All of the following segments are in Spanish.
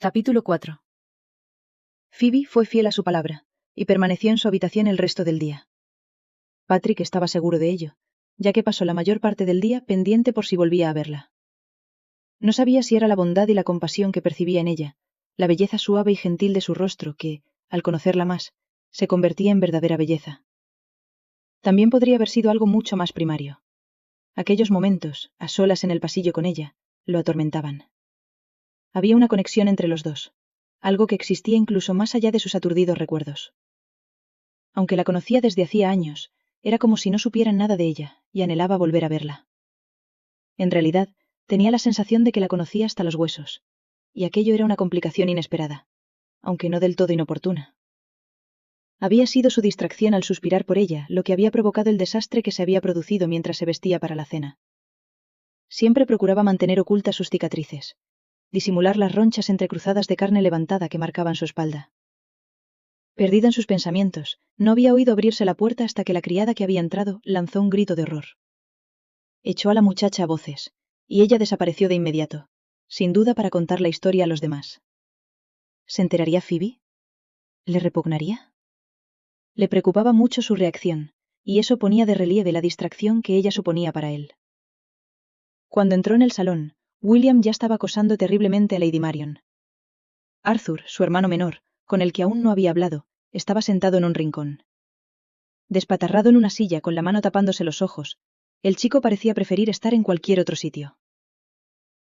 Capítulo 4. Phoebe fue fiel a su palabra, y permaneció en su habitación el resto del día. Patrick estaba seguro de ello, ya que pasó la mayor parte del día pendiente por si volvía a verla. No sabía si era la bondad y la compasión que percibía en ella, la belleza suave y gentil de su rostro que, al conocerla más, se convertía en verdadera belleza. También podría haber sido algo mucho más primario. Aquellos momentos, a solas en el pasillo con ella, lo atormentaban. Había una conexión entre los dos, algo que existía incluso más allá de sus aturdidos recuerdos. Aunque la conocía desde hacía años, era como si no supieran nada de ella, y anhelaba volver a verla. En realidad, tenía la sensación de que la conocía hasta los huesos, y aquello era una complicación inesperada, aunque no del todo inoportuna. Había sido su distracción al suspirar por ella lo que había provocado el desastre que se había producido mientras se vestía para la cena. Siempre procuraba mantener ocultas sus cicatrices, disimular las ronchas entrecruzadas de carne levantada que marcaban su espalda. Perdida en sus pensamientos, no había oído abrirse la puerta hasta que la criada que había entrado lanzó un grito de horror. Echó a la muchacha a voces, y ella desapareció de inmediato, sin duda para contar la historia a los demás. ¿Se enteraría Phoebe? ¿Le repugnaría? Le preocupaba mucho su reacción, y eso ponía de relieve la distracción que ella suponía para él. Cuando entró en el salón, William ya estaba acosando terriblemente a Lady Marion. Arthur, su hermano menor, con el que aún no había hablado, estaba sentado en un rincón. Despatarrado en una silla con la mano tapándose los ojos, el chico parecía preferir estar en cualquier otro sitio.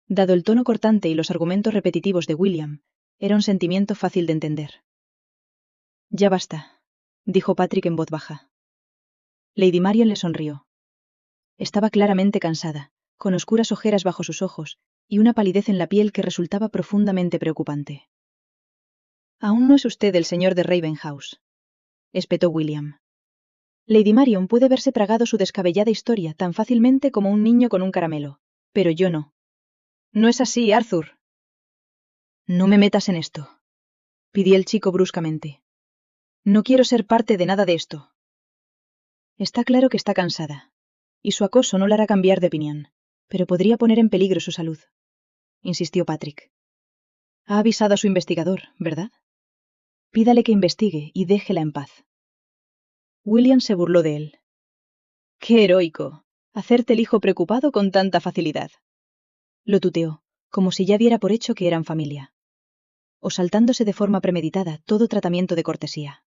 Dado el tono cortante y los argumentos repetitivos de William, era un sentimiento fácil de entender. Ya basta, dijo Patrick en voz baja. Lady Marion le sonrió. Estaba claramente cansada, con oscuras ojeras bajo sus ojos, y una palidez en la piel que resultaba profundamente preocupante. Aún no es usted el señor de Ravenhouse, espetó William. Lady Marion puede verse tragado su descabellada historia tan fácilmente como un niño con un caramelo, pero yo no. No es así, Arthur. No me metas en esto, pidió el chico bruscamente. No quiero ser parte de nada de esto. Está claro que está cansada, y su acoso no la hará cambiar de opinión, pero podría poner en peligro su salud, insistió Patrick. Ha avisado a su investigador, ¿verdad? Pídale que investigue y déjela en paz. William se burló de él. ¡Qué heroico! Hacerte el hijo preocupado con tanta facilidad. Lo tuteó, como si ya diera por hecho que eran familia. O saltándose de forma premeditada todo tratamiento de cortesía.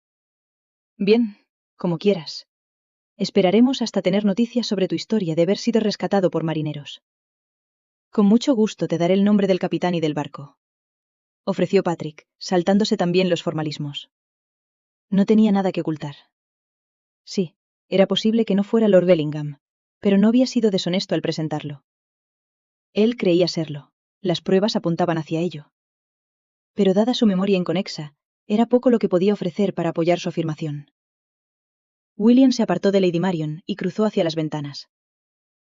Bien, como quieras. Esperaremos hasta tener noticias sobre tu historia de haber sido rescatado por marineros. Con mucho gusto te daré el nombre del capitán y del barco, ofreció Patrick, saltándose también los formalismos. No tenía nada que ocultar. Sí, era posible que no fuera Lord Bellingham, pero no había sido deshonesto al presentarlo. Él creía serlo, las pruebas apuntaban hacia ello. Pero dada su memoria inconexa, era poco lo que podía ofrecer para apoyar su afirmación. William se apartó de Lady Marion y cruzó hacia las ventanas.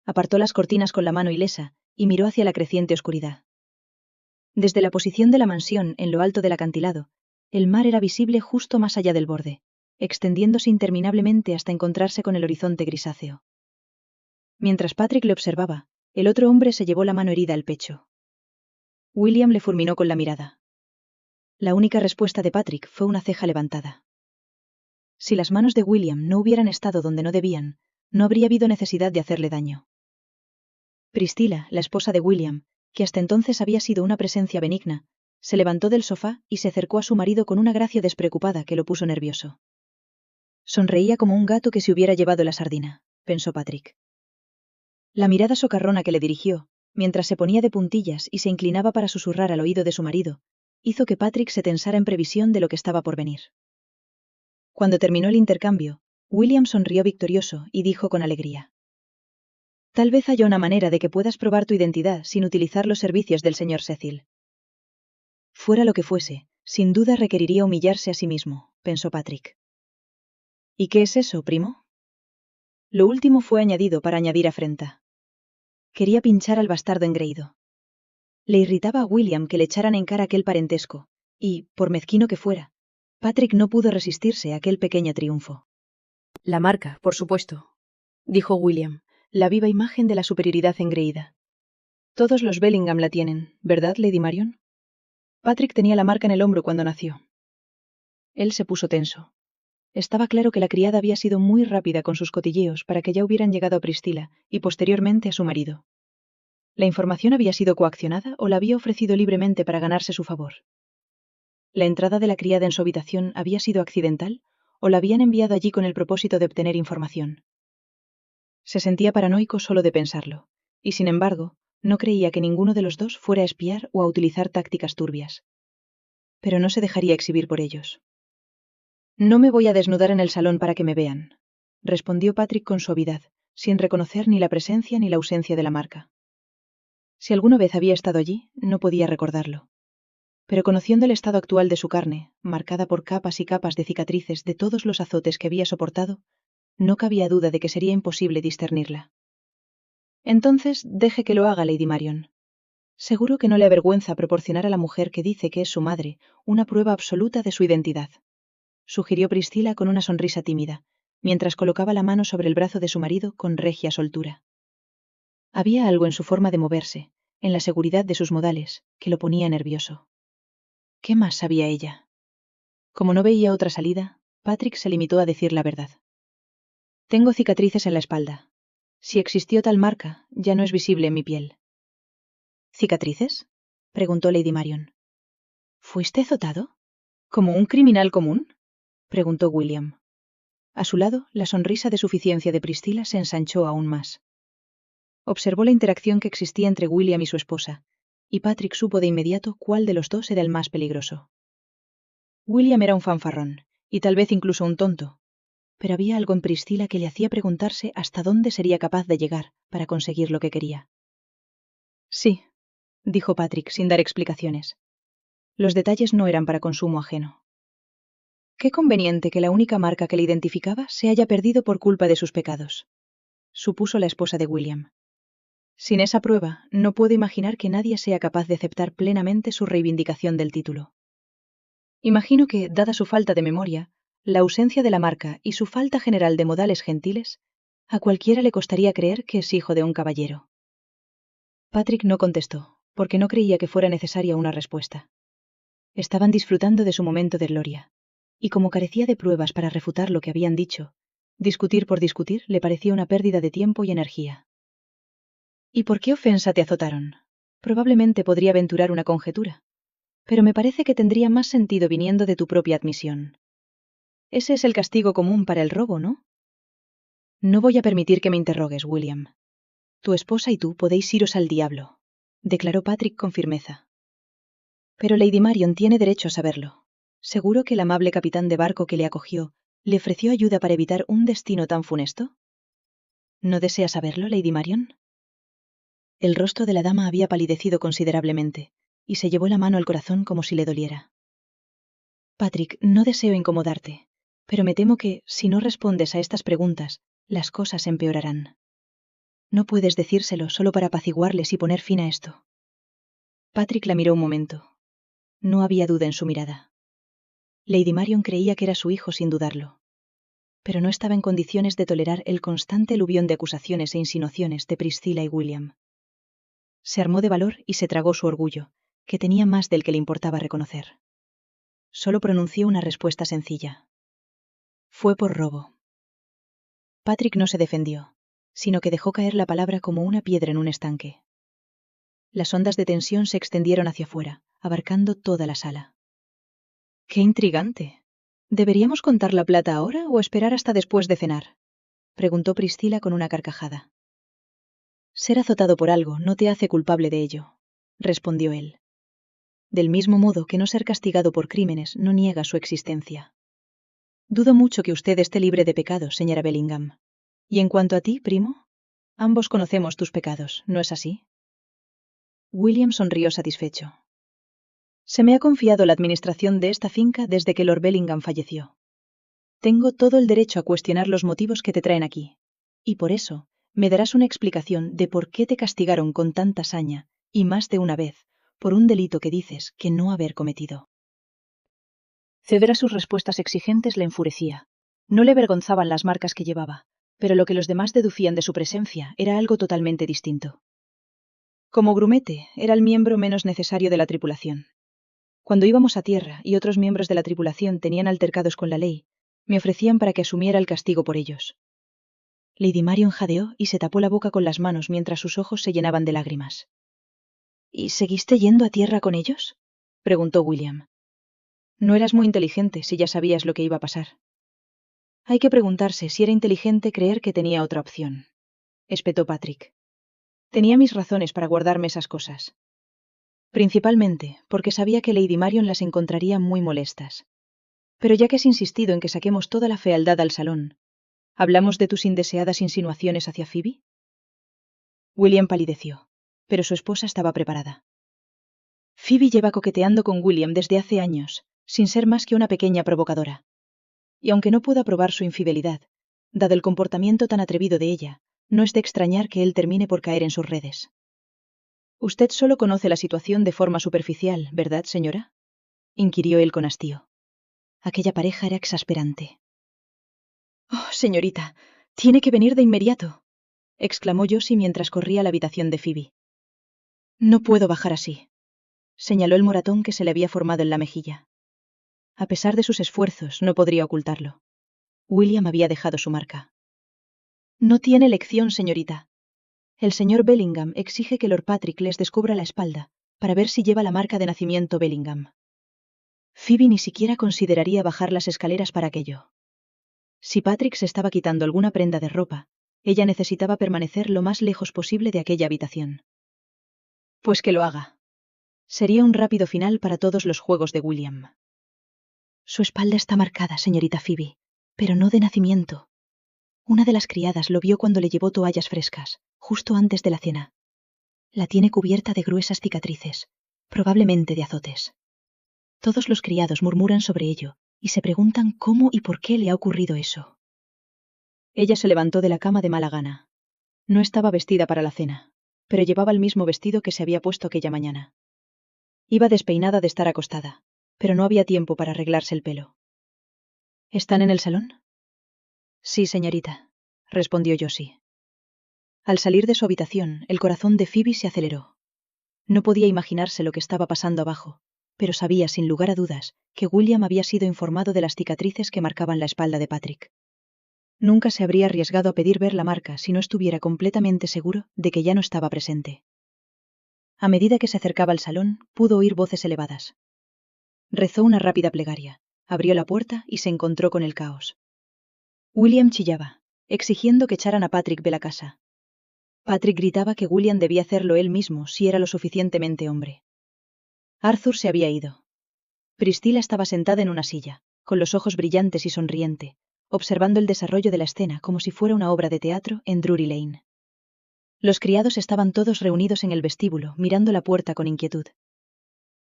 Apartó las cortinas con la mano ilesa y miró hacia la creciente oscuridad. Desde la posición de la mansión en lo alto del acantilado, el mar era visible justo más allá del borde, extendiéndose interminablemente hasta encontrarse con el horizonte grisáceo. Mientras Patrick le observaba, el otro hombre se llevó la mano herida al pecho. William le fulminó con la mirada. La única respuesta de Patrick fue una ceja levantada. Si las manos de William no hubieran estado donde no debían, no habría habido necesidad de hacerle daño. Priscilla, la esposa de William, que hasta entonces había sido una presencia benigna, se levantó del sofá y se acercó a su marido con una gracia despreocupada que lo puso nervioso. Sonreía como un gato que se hubiera llevado la sardina, pensó Patrick. La mirada socarrona que le dirigió, mientras se ponía de puntillas y se inclinaba para susurrar al oído de su marido, hizo que Patrick se tensara en previsión de lo que estaba por venir. Cuando terminó el intercambio, William sonrió victorioso y dijo con alegría: Tal vez haya una manera de que puedas probar tu identidad sin utilizar los servicios del señor Cecil. Fuera lo que fuese, sin duda requeriría humillarse a sí mismo, pensó Patrick. ¿Y qué es eso, primo? Lo último fue añadido para añadir afrenta. Quería pinchar al bastardo engreído. Le irritaba a William que le echaran en cara aquel parentesco, y, por mezquino que fuera, Patrick no pudo resistirse a aquel pequeño triunfo. La marca, por supuesto, dijo William, la viva imagen de la superioridad engreída. Todos los Bellingham la tienen, ¿verdad, Lady Marion? Patrick tenía la marca en el hombro cuando nació. Él se puso tenso. Estaba claro que la criada había sido muy rápida con sus cotilleos para que ya hubieran llegado a Priscila y posteriormente a su marido. ¿La información había sido coaccionada o la había ofrecido libremente para ganarse su favor? ¿La entrada de la criada en su habitación había sido accidental o la habían enviado allí con el propósito de obtener información? Se sentía paranoico solo de pensarlo, y sin embargo, no creía que ninguno de los dos fuera a espiar o a utilizar tácticas turbias. Pero no se dejaría exhibir por ellos. No me voy a desnudar en el salón para que me vean, respondió Patrick con suavidad, sin reconocer ni la presencia ni la ausencia de la marca. Si alguna vez había estado allí, no podía recordarlo. Pero conociendo el estado actual de su carne, marcada por capas y capas de cicatrices de todos los azotes que había soportado, no cabía duda de que sería imposible discernirla. Entonces, deje que lo haga, Lady Marion. Seguro que no le avergüenza proporcionar a la mujer que dice que es su madre una prueba absoluta de su identidad, sugirió Priscila con una sonrisa tímida, mientras colocaba la mano sobre el brazo de su marido con regia soltura. Había algo en su forma de moverse, en la seguridad de sus modales, que lo ponía nervioso. ¿Qué más sabía ella? Como no veía otra salida, Patrick se limitó a decir la verdad. Tengo cicatrices en la espalda. Si existió tal marca, ya no es visible en mi piel. ¿Cicatrices? Preguntó Lady Marion. ¿Fuiste azotado? ¿Como un criminal común? Preguntó William. A su lado, la sonrisa de suficiencia de Priscila se ensanchó aún más. Observó la interacción que existía entre William y su esposa, y Patrick supo de inmediato cuál de los dos era el más peligroso. William era un fanfarrón, y tal vez incluso un tonto, pero había algo en Priscila que le hacía preguntarse hasta dónde sería capaz de llegar para conseguir lo que quería. Sí, dijo Patrick sin dar explicaciones. Los detalles no eran para consumo ajeno. Qué conveniente que la única marca que le identificaba se haya perdido por culpa de sus pecados, supuso la esposa de William. Sin esa prueba, no puedo imaginar que nadie sea capaz de aceptar plenamente su reivindicación del título. Imagino que, dada su falta de memoria, la ausencia de la marca y su falta general de modales gentiles, a cualquiera le costaría creer que es hijo de un caballero. Patrick no contestó, porque no creía que fuera necesaria una respuesta. Estaban disfrutando de su momento de gloria, y como carecía de pruebas para refutar lo que habían dicho, discutir por discutir le parecía una pérdida de tiempo y energía. ¿Y por qué ofensa te azotaron? Probablemente podría aventurar una conjetura, pero me parece que tendría más sentido viniendo de tu propia admisión. Ese es el castigo común para el robo, ¿no? No voy a permitir que me interrogues, William. Tu esposa y tú podéis iros al diablo, declaró Patrick con firmeza. Pero Lady Marion tiene derecho a saberlo. ¿Seguro que el amable capitán de barco que le acogió le ofreció ayuda para evitar un destino tan funesto? ¿No desea saberlo, Lady Marion? El rostro de la dama había palidecido considerablemente, y se llevó la mano al corazón como si le doliera. Patrick, no deseo incomodarte, pero me temo que, si no respondes a estas preguntas, las cosas empeorarán. No puedes decírselo solo para apaciguarles y poner fin a esto. Patrick la miró un momento. No había duda en su mirada. Lady Marion creía que era su hijo sin dudarlo, pero no estaba en condiciones de tolerar el constante aluvión de acusaciones e insinuaciones de Priscila y William. Se armó de valor y se tragó su orgullo, que tenía más del que le importaba reconocer. Solo pronunció una respuesta sencilla. Fue por robo. Patrick no se defendió, sino que dejó caer la palabra como una piedra en un estanque. Las ondas de tensión se extendieron hacia afuera, abarcando toda la sala. ¡Qué intrigante! ¿Deberíamos contar la plata ahora o esperar hasta después de cenar?, preguntó Priscila con una carcajada. Ser azotado por algo no te hace culpable de ello, respondió él. Del mismo modo que no ser castigado por crímenes no niega su existencia. Dudo mucho que usted esté libre de pecados, señora Bellingham. Y en cuanto a ti, primo, ambos conocemos tus pecados, ¿no es así? William sonrió satisfecho. Se me ha confiado la administración de esta finca desde que Lord Bellingham falleció. Tengo todo el derecho a cuestionar los motivos que te traen aquí, y por eso me darás una explicación de por qué te castigaron con tanta saña, y más de una vez, por un delito que dices que no haber cometido. Ceder a sus respuestas exigentes le enfurecía. No le avergonzaban las marcas que llevaba, pero lo que los demás deducían de su presencia era algo totalmente distinto. Como grumete, era el miembro menos necesario de la tripulación. Cuando íbamos a tierra y otros miembros de la tripulación tenían altercados con la ley, me ofrecían para que asumiera el castigo por ellos. Lady Marion jadeó y se tapó la boca con las manos mientras sus ojos se llenaban de lágrimas. ¿Y seguiste yendo a tierra con ellos?, preguntó William. No eras muy inteligente si ya sabías lo que iba a pasar. Hay que preguntarse si era inteligente creer que tenía otra opción, espetó Patrick. Tenía mis razones para guardarme esas cosas. Principalmente porque sabía que Lady Marion las encontraría muy molestas. Pero ya que has insistido en que saquemos toda la fealdad al salón, ¿hablamos de tus indeseadas insinuaciones hacia Phoebe? William palideció, pero su esposa estaba preparada. Phoebe lleva coqueteando con William desde hace años, sin ser más que una pequeña provocadora. Y aunque no pueda probar su infidelidad, dado el comportamiento tan atrevido de ella, no es de extrañar que él termine por caer en sus redes. Usted solo conoce la situación de forma superficial, ¿verdad, señora?, inquirió él con hastío. Aquella pareja era exasperante. «Oh, señorita, tiene que venir de inmediato», exclamó Josie mientras corría a la habitación de Phoebe. «No puedo bajar así», señaló el moratón que se le había formado en la mejilla. A pesar de sus esfuerzos, no podría ocultarlo. William había dejado su marca. «No tiene elección, señorita. El señor Bellingham exige que Lord Patrick les descubra la espalda, para ver si lleva la marca de nacimiento Bellingham». Phoebe ni siquiera consideraría bajar las escaleras para aquello. Si Patrick se estaba quitando alguna prenda de ropa, ella necesitaba permanecer lo más lejos posible de aquella habitación. Pues que lo haga. Sería un rápido final para todos los juegos de William. Su espalda está marcada, señorita Phoebe, pero no de nacimiento. Una de las criadas lo vio cuando le llevó toallas frescas, justo antes de la cena. La tiene cubierta de gruesas cicatrices, probablemente de azotes. Todos los criados murmuran sobre ello, y se preguntan cómo y por qué le ha ocurrido eso. Ella se levantó de la cama de mala gana. No estaba vestida para la cena, pero llevaba el mismo vestido que se había puesto aquella mañana. Iba despeinada de estar acostada, pero no había tiempo para arreglarse el pelo. ¿Están en el salón? Sí, señorita, respondió Josie. Al salir de su habitación, el corazón de Phoebe se aceleró. No podía imaginarse lo que estaba pasando abajo, pero sabía, sin lugar a dudas, que William había sido informado de las cicatrices que marcaban la espalda de Patrick. Nunca se habría arriesgado a pedir ver la marca si no estuviera completamente seguro de que ya no estaba presente. A medida que se acercaba al salón, pudo oír voces elevadas. Rezó una rápida plegaria, abrió la puerta y se encontró con el caos. William chillaba, exigiendo que echaran a Patrick de la casa. Patrick gritaba que William debía hacerlo él mismo si era lo suficientemente hombre. Arthur se había ido. Priscilla estaba sentada en una silla, con los ojos brillantes y sonriente, observando el desarrollo de la escena como si fuera una obra de teatro en Drury Lane. Los criados estaban todos reunidos en el vestíbulo, mirando la puerta con inquietud.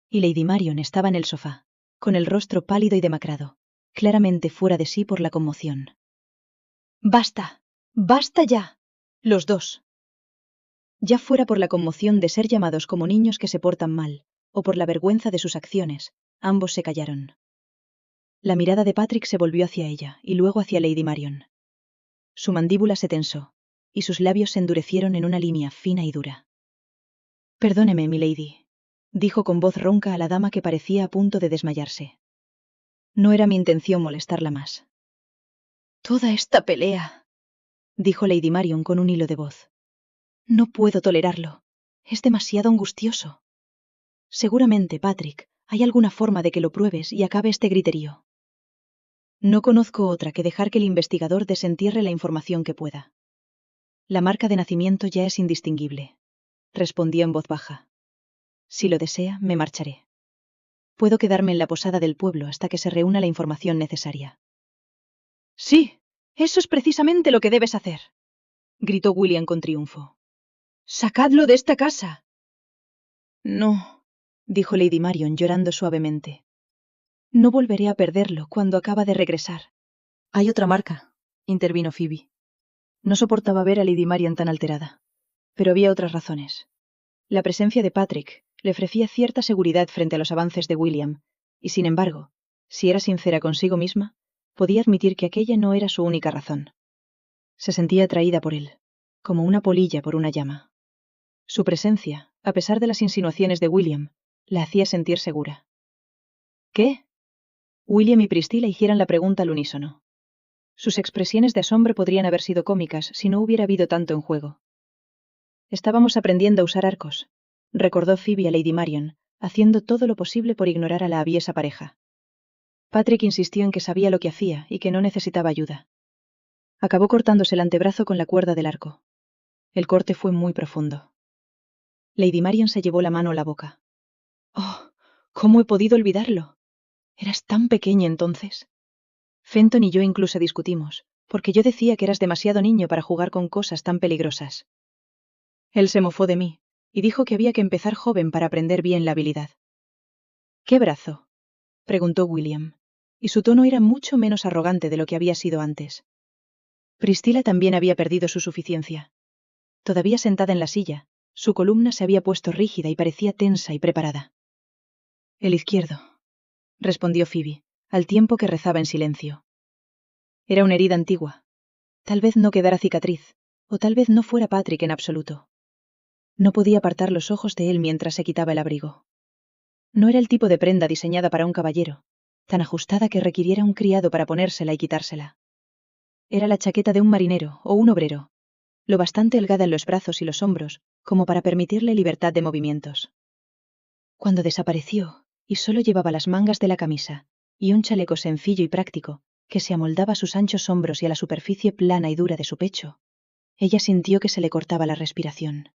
Y Lady Marion estaba en el sofá, con el rostro pálido y demacrado, claramente fuera de sí por la conmoción. «¡Basta! ¡Basta ya! Los dos!». Ya fuera por la conmoción de ser llamados como niños que se portan mal, o por la vergüenza de sus acciones, ambos se callaron. La mirada de Patrick se volvió hacia ella, y luego hacia Lady Marion. Su mandíbula se tensó, y sus labios se endurecieron en una línea fina y dura. «Perdóneme, milady», dijo con voz ronca a la dama que parecía a punto de desmayarse. «No era mi intención molestarla más». «Toda esta pelea», dijo Lady Marion con un hilo de voz. «No puedo tolerarlo. Es demasiado angustioso. Seguramente, Patrick, hay alguna forma de que lo pruebes y acabe este griterío». «No conozco otra que dejar que el investigador desentierre la información que pueda. La marca de nacimiento ya es indistinguible», respondió en voz baja. «Si lo desea, me marcharé. Puedo quedarme en la posada del pueblo hasta que se reúna la información necesaria». «Sí, eso es precisamente lo que debes hacer», gritó William con triunfo. «¡Sacadlo de esta casa!». «No», dijo Lady Marion llorando suavemente. «No volveré a perderlo cuando acaba de regresar». «Hay otra marca», intervino Phoebe. No soportaba ver a Lady Marion tan alterada. Pero había otras razones. La presencia de Patrick le ofrecía cierta seguridad frente a los avances de William, y sin embargo, si era sincera consigo misma, podía admitir que aquella no era su única razón. Se sentía atraída por él, como una polilla por una llama. Su presencia, a pesar de las insinuaciones de William, la hacía sentir segura. ¿Qué? William y Priscilla hicieran la pregunta al unísono. Sus expresiones de asombro podrían haber sido cómicas si no hubiera habido tanto en juego. Estábamos aprendiendo a usar arcos, recordó Phoebe a Lady Marion, haciendo todo lo posible por ignorar a la aviesa pareja. Patrick insistió en que sabía lo que hacía y que no necesitaba ayuda. Acabó cortándose el antebrazo con la cuerda del arco. El corte fue muy profundo. Lady Marion se llevó la mano a la boca. ¡Oh! ¿Cómo he podido olvidarlo? Eras tan pequeña entonces. Fenton y yo incluso discutimos, porque yo decía que eras demasiado niño para jugar con cosas tan peligrosas. Él se mofó de mí, y dijo que había que empezar joven para aprender bien la habilidad. ¿Qué brazo? Preguntó William, y su tono era mucho menos arrogante de lo que había sido antes. Priscilla también había perdido su suficiencia. Todavía sentada en la silla, su columna se había puesto rígida y parecía tensa y preparada. El izquierdo, respondió Phoebe, al tiempo que rezaba en silencio. Era una herida antigua. Tal vez no quedara cicatriz, o tal vez no fuera Patrick en absoluto. No podía apartar los ojos de él mientras se quitaba el abrigo. No era el tipo de prenda diseñada para un caballero, tan ajustada que requiriera un criado para ponérsela y quitársela. Era la chaqueta de un marinero o un obrero, lo bastante delgada en los brazos y los hombros como para permitirle libertad de movimientos. Cuando desapareció, y solo llevaba las mangas de la camisa y un chaleco sencillo y práctico que se amoldaba a sus anchos hombros y a la superficie plana y dura de su pecho, ella sintió que se le cortaba la respiración.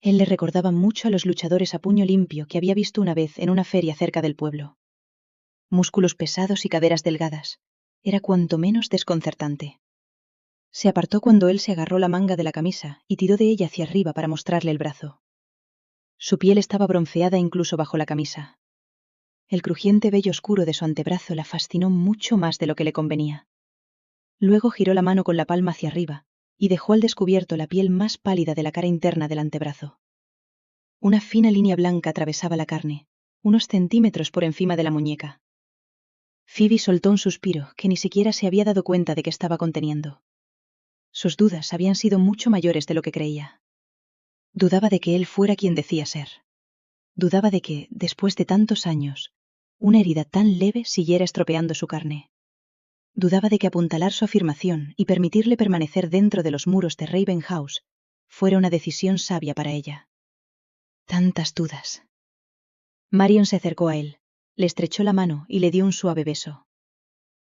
Él le recordaba mucho a los luchadores a puño limpio que había visto una vez en una feria cerca del pueblo. Músculos pesados y caderas delgadas. Era cuanto menos desconcertante. Se apartó cuando él se agarró la manga de la camisa y tiró de ella hacia arriba para mostrarle el brazo. Su piel estaba bronceada incluso bajo la camisa. El crujiente vello oscuro de su antebrazo la fascinó mucho más de lo que le convenía. Luego giró la mano con la palma hacia arriba y dejó al descubierto la piel más pálida de la cara interna del antebrazo. Una fina línea blanca atravesaba la carne, unos centímetros por encima de la muñeca. Phoebe soltó un suspiro que ni siquiera se había dado cuenta de que estaba conteniendo. Sus dudas habían sido mucho mayores de lo que creía. Dudaba de que él fuera quien decía ser. Dudaba de que, después de tantos años, una herida tan leve siguiera estropeando su carne. Dudaba de que apuntalar su afirmación y permitirle permanecer dentro de los muros de Raven House fuera una decisión sabia para ella. Tantas dudas. Marion se acercó a él, le estrechó la mano y le dio un suave beso.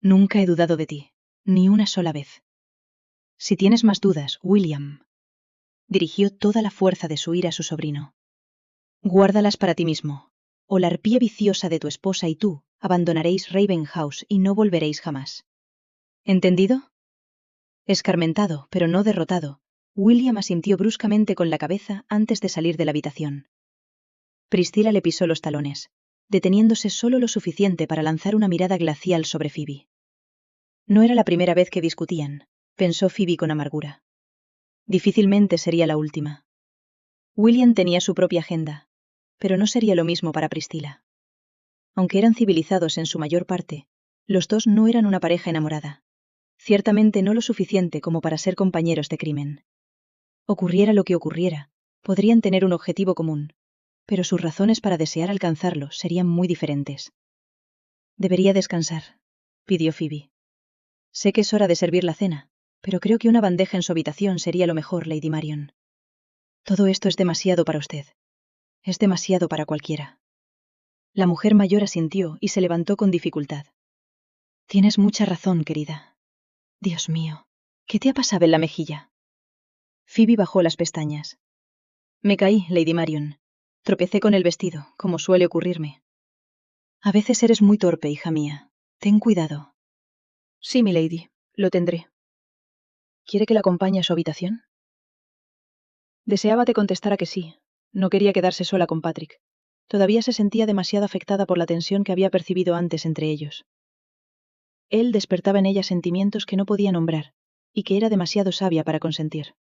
Nunca he dudado de ti, ni una sola vez. Si tienes más dudas, William. Dirigió toda la fuerza de su ira a su sobrino. Guárdalas para ti mismo, o la arpía viciosa de tu esposa y tú abandonaréis Raven House y no volveréis jamás. ¿Entendido? Escarmentado, pero no derrotado, William asintió bruscamente con la cabeza antes de salir de la habitación. Priscilla le pisó los talones, deteniéndose solo lo suficiente para lanzar una mirada glacial sobre Phoebe. No era la primera vez que discutían, pensó Phoebe con amargura. Difícilmente sería la última. William tenía su propia agenda, pero no sería lo mismo para Priscilla. Aunque eran civilizados en su mayor parte, los dos no eran una pareja enamorada. Ciertamente no lo suficiente como para ser compañeros de crimen. Ocurriera lo que ocurriera, podrían tener un objetivo común, pero sus razones para desear alcanzarlo serían muy diferentes. Debería descansar, pidió Phoebe. Sé que es hora de servir la cena, pero creo que una bandeja en su habitación sería lo mejor, Lady Marion. Todo esto es demasiado para usted. Es demasiado para cualquiera. La mujer mayor asintió y se levantó con dificultad. Tienes mucha razón, querida. Dios mío, ¿qué te ha pasado en la mejilla? Phoebe bajó las pestañas. Me caí, Lady Marion. Tropecé con el vestido, como suele ocurrirme. A veces eres muy torpe, hija mía. Ten cuidado. Sí, milady, lo tendré. ¿Quiere que la acompañe a su habitación? Deseaba te contestara que sí. No quería quedarse sola con Patrick. Todavía se sentía demasiado afectada por la tensión que había percibido antes entre ellos. Él despertaba en ella sentimientos que no podía nombrar, y que era demasiado sabia para consentir.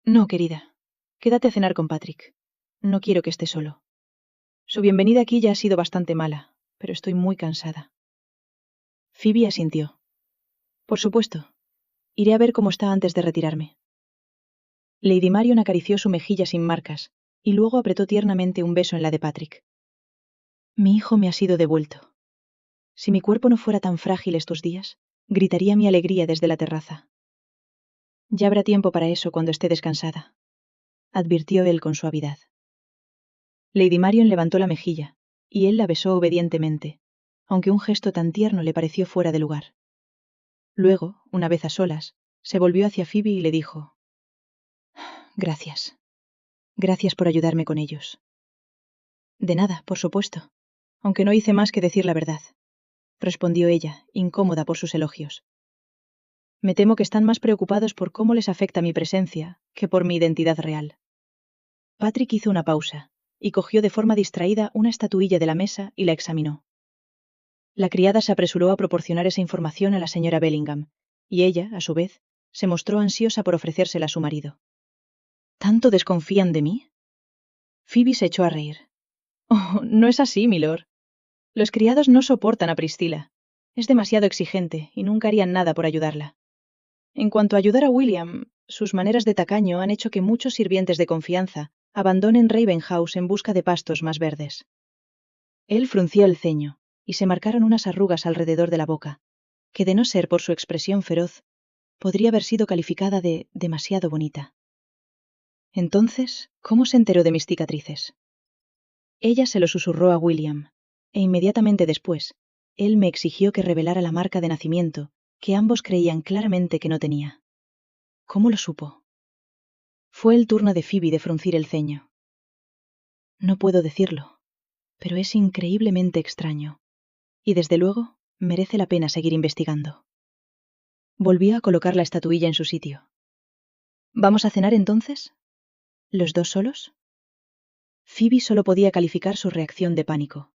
No, querida. Quédate a cenar con Patrick. No quiero que esté solo. Su bienvenida aquí ya ha sido bastante mala, pero estoy muy cansada. Phoebe asintió. Por supuesto. Iré a ver cómo está antes de retirarme. Lady Marion acarició su mejilla sin marcas, y luego apretó tiernamente un beso en la de Patrick. Mi hijo me ha sido devuelto. Si mi cuerpo no fuera tan frágil estos días, gritaría mi alegría desde la terraza. Ya habrá tiempo para eso cuando esté descansada, advirtió él con suavidad. Lady Marion levantó la mejilla, y él la besó obedientemente, aunque un gesto tan tierno le pareció fuera de lugar. Luego, una vez a solas, se volvió hacia Phoebe y le dijo: Gracias. Gracias por ayudarme con ellos. De nada, por supuesto, aunque no hice más que decir la verdad, respondió ella, incómoda por sus elogios. Me temo que están más preocupados por cómo les afecta mi presencia que por mi identidad real. Patrick hizo una pausa, y cogió de forma distraída una estatuilla de la mesa y la examinó. La criada se apresuró a proporcionar esa información a la señora Bellingham, y ella, a su vez, se mostró ansiosa por ofrecérsela a su marido. ¿Tanto desconfían de mí? Phoebe se echó a reír. Oh, no es así, milord. Los criados no soportan a Priscilla. Es demasiado exigente y nunca harían nada por ayudarla. En cuanto a ayudar a William, sus maneras de tacaño han hecho que muchos sirvientes de confianza abandonen Ravenhouse en busca de pastos más verdes. Él frunció el ceño, y se marcaron unas arrugas alrededor de la boca, que de no ser por su expresión feroz, podría haber sido calificada de demasiado bonita. Entonces, ¿cómo se enteró de mis cicatrices? Ella se lo susurró a William, e inmediatamente después, él me exigió que revelara la marca de nacimiento, que ambos creían claramente que no tenía. ¿Cómo lo supo? Fue el turno de Phoebe de fruncir el ceño. No puedo decirlo, pero es increíblemente extraño, y desde luego, merece la pena seguir investigando. Volvió a colocar la estatuilla en su sitio. ¿Vamos a cenar entonces? ¿Los dos solos? Phoebe solo podía calificar su reacción de pánico.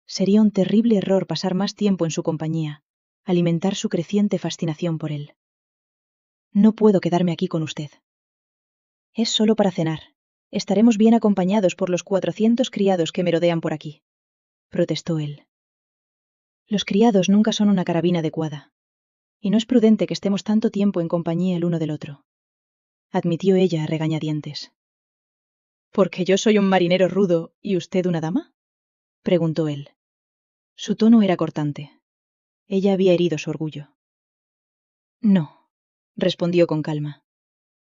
Sería un terrible error pasar más tiempo en su compañía, alimentar su creciente fascinación por él. No puedo quedarme aquí con usted. Es solo para cenar. Estaremos bien acompañados por los 400 criados que merodean por aquí, protestó él. Los criados nunca son una carabina adecuada, y no es prudente que estemos tanto tiempo en compañía el uno del otro, admitió ella a regañadientes. ¿Porque yo soy un marinero rudo y usted una dama? Preguntó él. Su tono era cortante. Ella había herido su orgullo. No, respondió con calma,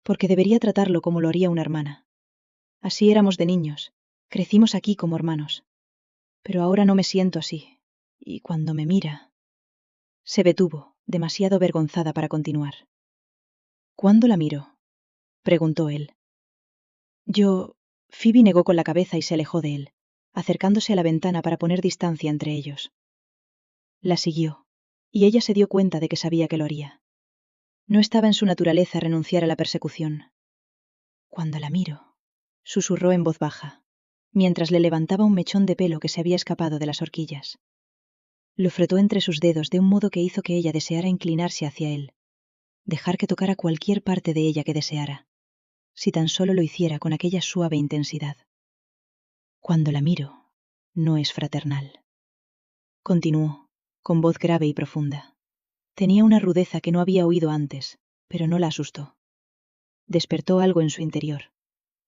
porque debería tratarlo como lo haría una hermana. Así éramos de niños, crecimos aquí como hermanos. Pero ahora no me siento así, y cuando me mira... Se detuvo, demasiado avergonzada para continuar. ¿Cuándo la miro? Preguntó él. Phoebe negó con la cabeza y se alejó de él, acercándose a la ventana para poner distancia entre ellos. La siguió, y ella se dio cuenta de que sabía que lo haría. No estaba en su naturaleza renunciar a la persecución. Cuando la miro, susurró en voz baja, mientras le levantaba un mechón de pelo que se había escapado de las horquillas. Lo frotó entre sus dedos de un modo que hizo que ella deseara inclinarse hacia él, dejar que tocara cualquier parte de ella que deseara, si tan solo lo hiciera con aquella suave intensidad. Cuando la miro, no es fraternal. Continuó, con voz grave y profunda. Tenía una rudeza que no había oído antes, pero no la asustó. Despertó algo en su interior,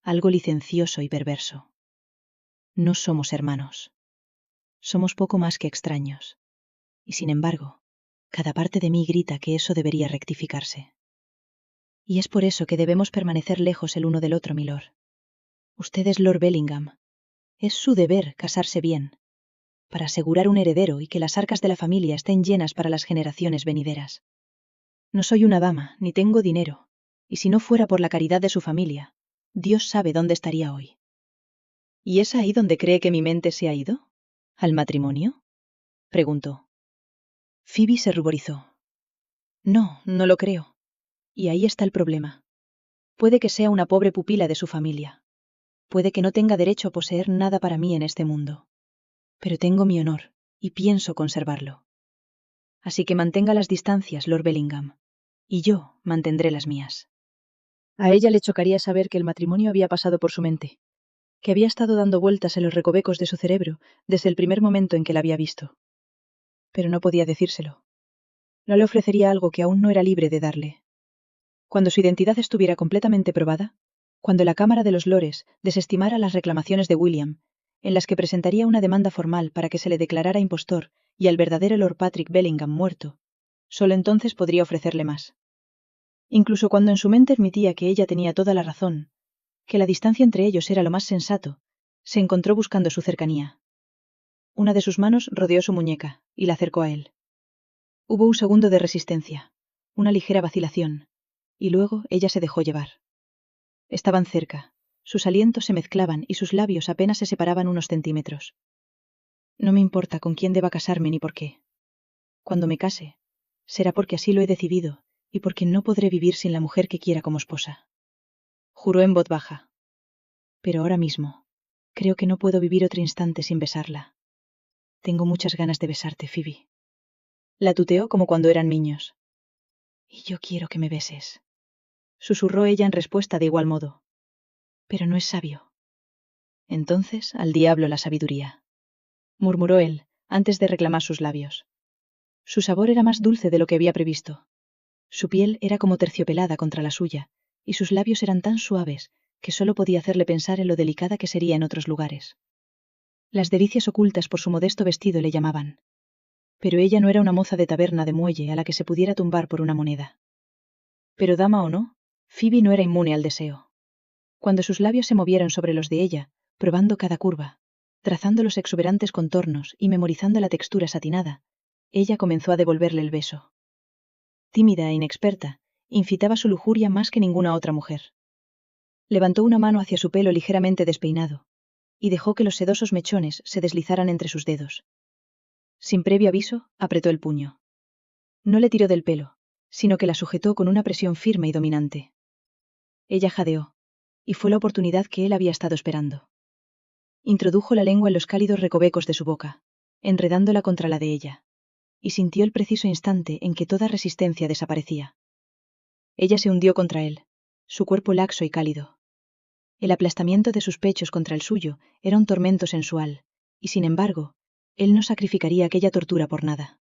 algo licencioso y perverso. No somos hermanos. Somos poco más que extraños. Y sin embargo, cada parte de mí grita que eso debería rectificarse. Y es por eso que debemos permanecer lejos el uno del otro, milord. Usted es Lord Bellingham. Es su deber casarse bien, para asegurar un heredero y que las arcas de la familia estén llenas para las generaciones venideras. No soy una dama, ni tengo dinero, y si no fuera por la caridad de su familia, Dios sabe dónde estaría hoy. ¿Y es ahí donde cree que mi mente se ha ido? ¿Al matrimonio? Preguntó. Phoebe se ruborizó. No, no lo creo. Y ahí está el problema. Puede que sea una pobre pupila de su familia. Puede que no tenga derecho a poseer nada para mí en este mundo. Pero tengo mi honor, y pienso conservarlo. Así que mantenga las distancias, Lord Bellingham, y yo mantendré las mías. A ella le chocaría saber que el matrimonio había pasado por su mente, que había estado dando vueltas en los recovecos de su cerebro desde el primer momento en que la había visto. Pero no podía decírselo. No le ofrecería algo que aún no era libre de darle. Cuando su identidad estuviera completamente probada, cuando la Cámara de los Lores desestimara las reclamaciones de William, en las que presentaría una demanda formal para que se le declarara impostor y al verdadero Lord Patrick Bellingham muerto, solo entonces podría ofrecerle más. Incluso cuando en su mente admitía que ella tenía toda la razón, que la distancia entre ellos era lo más sensato, se encontró buscando su cercanía. Una de sus manos rodeó su muñeca y la acercó a él. Hubo un segundo de resistencia, una ligera vacilación, y luego ella se dejó llevar. Estaban cerca, sus alientos se mezclaban y sus labios apenas se separaban unos centímetros. No me importa con quién deba casarme ni por qué. Cuando me case, será porque así lo he decidido y porque no podré vivir sin la mujer que quiera como esposa. Juró en voz baja. Pero ahora mismo, creo que no puedo vivir otro instante sin besarla. Tengo muchas ganas de besarte, Phoebe. La tuteó como cuando eran niños. Y yo quiero que me beses. Susurró ella en respuesta de igual modo. Pero no es sabio. Entonces, al diablo la sabiduría. Murmuró él, antes de reclamar sus labios. Su sabor era más dulce de lo que había previsto. Su piel era como terciopelada contra la suya, y sus labios eran tan suaves que solo podía hacerle pensar en lo delicada que sería en otros lugares. Las delicias ocultas por su modesto vestido le llamaban. Pero ella no era una moza de taberna de muelle a la que se pudiera tumbar por una moneda. Pero dama o no, Phoebe no era inmune al deseo. Cuando sus labios se movieron sobre los de ella, probando cada curva, trazando los exuberantes contornos y memorizando la textura satinada, ella comenzó a devolverle el beso. Tímida e inexperta, incitaba su lujuria más que ninguna otra mujer. Levantó una mano hacia su pelo ligeramente despeinado, y dejó que los sedosos mechones se deslizaran entre sus dedos. Sin previo aviso, apretó el puño. No le tiró del pelo, sino que la sujetó con una presión firme y dominante. Ella jadeó, y fue la oportunidad que él había estado esperando. Introdujo la lengua en los cálidos recovecos de su boca, enredándola contra la de ella, y sintió el preciso instante en que toda resistencia desaparecía. Ella se hundió contra él, su cuerpo laxo y cálido. El aplastamiento de sus pechos contra el suyo era un tormento sensual, y sin embargo, él no sacrificaría aquella tortura por nada.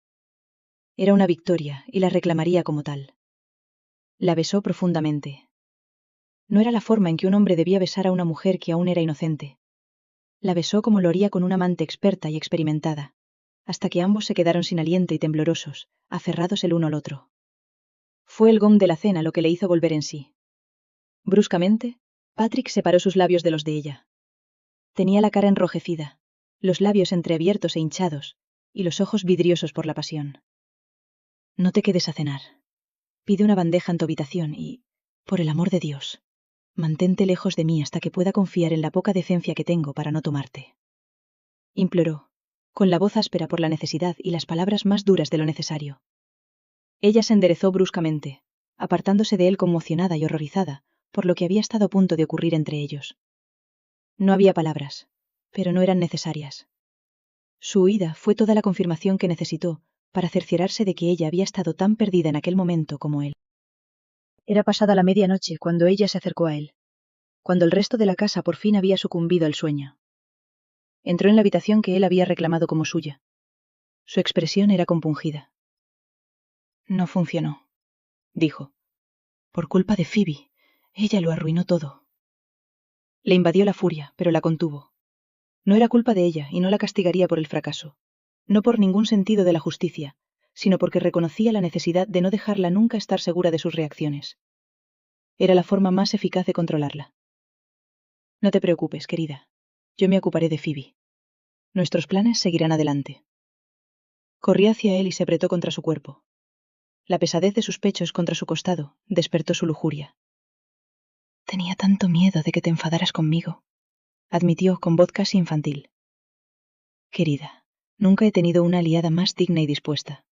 Era una victoria, y la reclamaría como tal. La besó profundamente. No era la forma en que un hombre debía besar a una mujer que aún era inocente. La besó como lo haría con una amante experta y experimentada, hasta que ambos se quedaron sin aliento y temblorosos, aferrados el uno al otro. Fue el gong de la cena lo que le hizo volver en sí. Bruscamente, Patrick separó sus labios de los de ella. Tenía la cara enrojecida, los labios entreabiertos e hinchados, y los ojos vidriosos por la pasión. No te quedes a cenar. Pide una bandeja en tu habitación y, por el amor de Dios, mantente lejos de mí hasta que pueda confiar en la poca decencia que tengo para no tomarte. Imploró, con la voz áspera por la necesidad y las palabras más duras de lo necesario. Ella se enderezó bruscamente, apartándose de él conmocionada y horrorizada por lo que había estado a punto de ocurrir entre ellos. No había palabras, pero no eran necesarias. Su huida fue toda la confirmación que necesitó para cerciorarse de que ella había estado tan perdida en aquel momento como él. Era pasada la medianoche cuando ella se acercó a él, cuando el resto de la casa por fin había sucumbido al sueño. Entró en la habitación que él había reclamado como suya. Su expresión era compungida. No funcionó, dijo. Por culpa de Phoebe, ella lo arruinó todo. Le invadió la furia, pero la contuvo. No era culpa de ella y no la castigaría por el fracaso. No por ningún sentido de la justicia, sino porque reconocía la necesidad de no dejarla nunca estar segura de sus reacciones. Era la forma más eficaz de controlarla. No te preocupes, querida. Yo me ocuparé de Phoebe. Nuestros planes seguirán adelante. Corrió hacia él y se apretó contra su cuerpo. La pesadez de sus pechos contra su costado despertó su lujuria. Tenía tanto miedo de que te enfadaras conmigo, admitió con voz casi infantil. Querida, nunca he tenido una aliada más digna y dispuesta.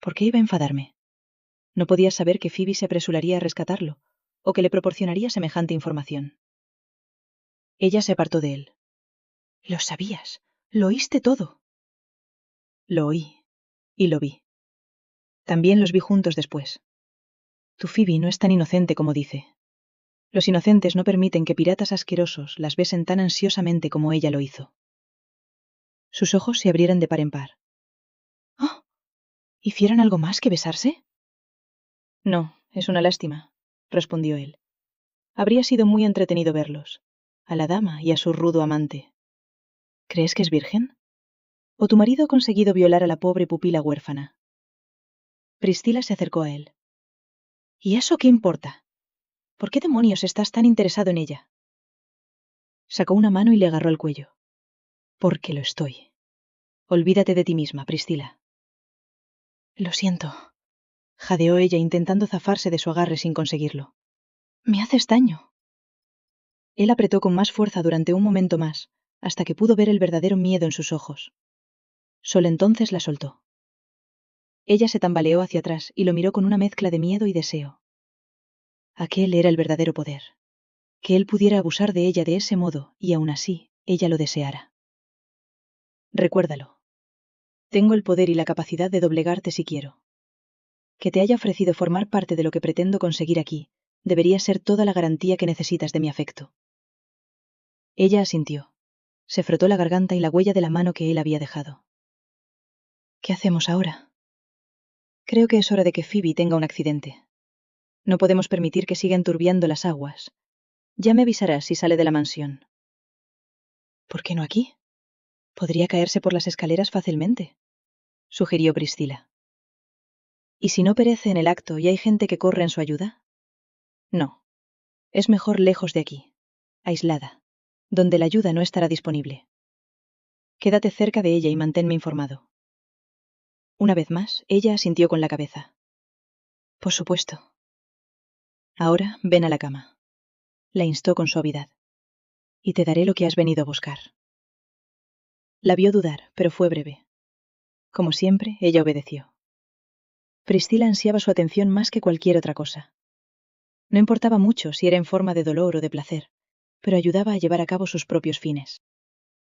¿Por qué iba a enfadarme? ¿No podías saber que Phoebe se apresuraría a rescatarlo, o que le proporcionaría semejante información? Ella se apartó de él. Lo sabías, lo oíste todo. Lo oí, y lo vi. También los vi juntos después. Tu Phoebe no es tan inocente como dice. Los inocentes no permiten que piratas asquerosos las besen tan ansiosamente como ella lo hizo. Sus ojos se abrieron de par en par. «Oh, ¿hicieron algo más que besarse?» No, es una lástima, respondió él. Habría sido muy entretenido verlos, a la dama y a su rudo amante. ¿Crees que es virgen? ¿O tu marido ha conseguido violar a la pobre pupila huérfana? Priscila se acercó a él. ¿Y eso qué importa? ¿Por qué demonios estás tan interesado en ella? Sacó una mano y le agarró el cuello. Porque lo estoy. Olvídate de ti misma, Priscila. Lo siento, jadeó ella intentando zafarse de su agarre sin conseguirlo. Me haces daño. Él apretó con más fuerza durante un momento más, hasta que pudo ver el verdadero miedo en sus ojos. Solo entonces la soltó. Ella se tambaleó hacia atrás y lo miró con una mezcla de miedo y deseo. Aquel era el verdadero poder. Que él pudiera abusar de ella de ese modo y aún así, ella lo deseara. Recuérdalo. Tengo el poder y la capacidad de doblegarte si quiero. Que te haya ofrecido formar parte de lo que pretendo conseguir aquí, debería ser toda la garantía que necesitas de mi afecto. Ella asintió. Se frotó la garganta y la huella de la mano que él había dejado. ¿Qué hacemos ahora? Creo que es hora de que Phoebe tenga un accidente. No podemos permitir que siga enturbiando las aguas. Ya me avisarás si sale de la mansión. ¿Por qué no aquí? Podría caerse por las escaleras fácilmente, sugirió Priscila. ¿Y si no perece en el acto y hay gente que corre en su ayuda? No. Es mejor lejos de aquí, aislada, donde la ayuda no estará disponible. Quédate cerca de ella y manténme informado. Una vez más, ella asintió con la cabeza. Por supuesto. Ahora ven a la cama. La instó con suavidad. Y te daré lo que has venido a buscar. La vio dudar, pero fue breve. Como siempre, ella obedeció. Priscila ansiaba su atención más que cualquier otra cosa. No importaba mucho si era en forma de dolor o de placer, pero ayudaba a llevar a cabo sus propios fines.